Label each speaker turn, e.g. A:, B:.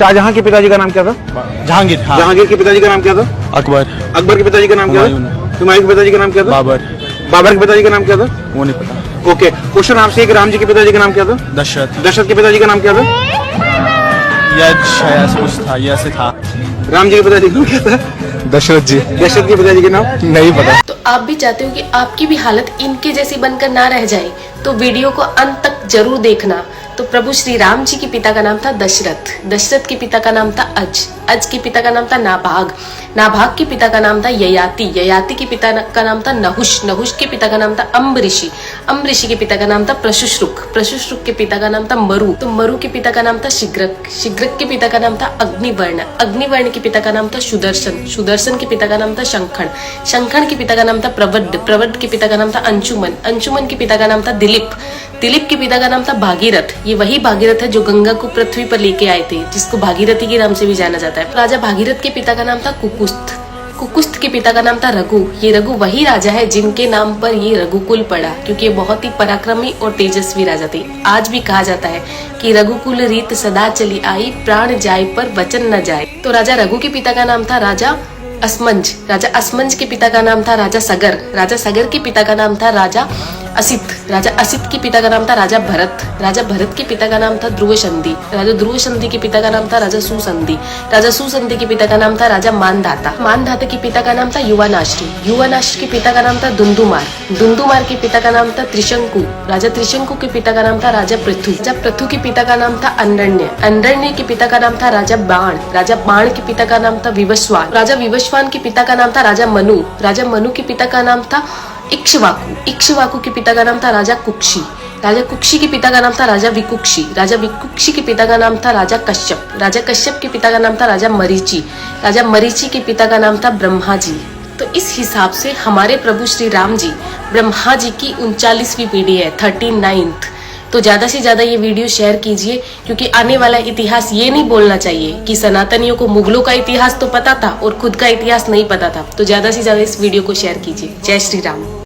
A: शाहजहां के पिताजी का नाम क्या था?
B: जहांगीर। हाँ।
A: जहांगीर के पिताजी का नाम क्या था?
B: अकबर।
A: अकबर के पिताजी का नाम क्या था? हुमायूं के पिताजी का नाम क्या था?
B: बाबर।
A: बाबर के पिताजी का नाम क्या था?
B: वो नहीं पता।
A: ओके, क्वेश्चन आपसे, राम जी के पिताजी का नाम क्या था?
B: दशरथ।
A: दशरथ के पिताजी का नाम क्या था?
B: शायद ऐसा कुछ था, ये ऐसे था।
A: राम जी के पिताजी का नाम क्या था?
B: दशरथ जी।
A: दशरथ के पिताजी का नाम
B: नहीं पता।
C: तो आप भी चाहते हो कि आपकी भी हालत इनके जैसी बनकर ना रह जाए, तो वीडियो को अंत तक जरूर देखना। तो प्रभु श्री राम जी के पिता का नाम था दशरथ, दशरथ के पिता का नाम था अज के पिता का नाम था नाभाग, नाभाग के पिता का नाम था ययाति, ययाति के पिता का नाम था नहुष, नहुष के पिता का नाम था अम्बऋषि, अम्बऋषि के पिता का नाम था प्रशुश्रुक, प्रशुश्रुक के पिता का नाम था मरु, तो मरु के पिता का नाम था शिग्रक, शिग्रक के पिता का नाम था अग्निवर्ण, अग्निवर्ण के पिता का नाम था सुदर्शन, सुदर्शन के पिता का नाम था शंखण, शंखण के पिता का नाम था प्रवड्ड, प्रवड्ड के पिता का नाम था अंशुमन, अंशुमन के पिता का नाम था दिलीप, दिलीप के पिता का नाम था भागीरथ, ये वही भागीरथ है जो गंगा को पृथ्वी पर लेके आए थे, जिसको भागीरथी के नाम से भी जाना जाता है। राजा भागीरथ के पिता का नाम था कुकुस्थ, कुकुस्थ के पिता का नाम था रघु, ये रघु वही राजा है जिनके नाम पर ये रघुकुल पड़ा, क्योंकि ये बहुत ही पराक्रमी और तेजस्वी राजा थे। आज भी कहा जाता है कि रघुकुल रीत सदा चली आई, प्राण जाए पर वचन न जाए। तो राजा रघु के पिता का नाम था राजा असमंज, राजा असमंज के पिता का नाम था राजा सगर, राजा सगर के पिता का नाम था राजा असित, राजा असित के पिता का नाम था राजा भरत, राजा भरत के पिता का नाम था ध्रुव संधि, राजा ध्रुव संधि के पिता का नाम था राजा सुसंधि, राजा सुसंधि के पिता का नाम था राजा मानधाता, मानधाता के पिता का नाम था युवानाश्री, युवानाश्री के पिता का नाम था दुंदुमार, दुंदुमार के पिता का नाम था त्रिशंकु, राजा त्रिशंकु के पिता का नाम था राजा पृथु, राजा पृथु के पिता का नाम था अंडरण्य, अंडरण्य के पिता का नाम था राजा बाण, राजा बाण के पिता का नाम था विवस्वान, राजा विवस्वान के पिता का नाम था राजा मनु, राजा मनु के पिता का नाम था इक्ष्वाकु, इक्ष्वाकु के पिता का नाम था राजा कुक्षी, राजा कुक्षी के पिता का नाम था राजा विकुक्षी, राजा विकुक्षी के पिता का नाम था राजा कश्यप, राजा कश्यप के पिता का नाम था राजा मरीचि, राजा मरीचि के पिता का नाम था ब्रह्मा जी। तो इस हिसाब से हमारे प्रभु श्री राम जी ब्रह्मा जी की 39वीं पीढ़ी है, 39th। तो ज्यादा से ज्यादा ये वीडियो शेयर कीजिए, क्योंकि आने वाला इतिहास ये नहीं बोलना चाहिए कि सनातनियों को मुगलों का इतिहास तो पता था और खुद का इतिहास नहीं पता था। तो ज्यादा से ज्यादा इस वीडियो को शेयर कीजिए। जय श्री राम।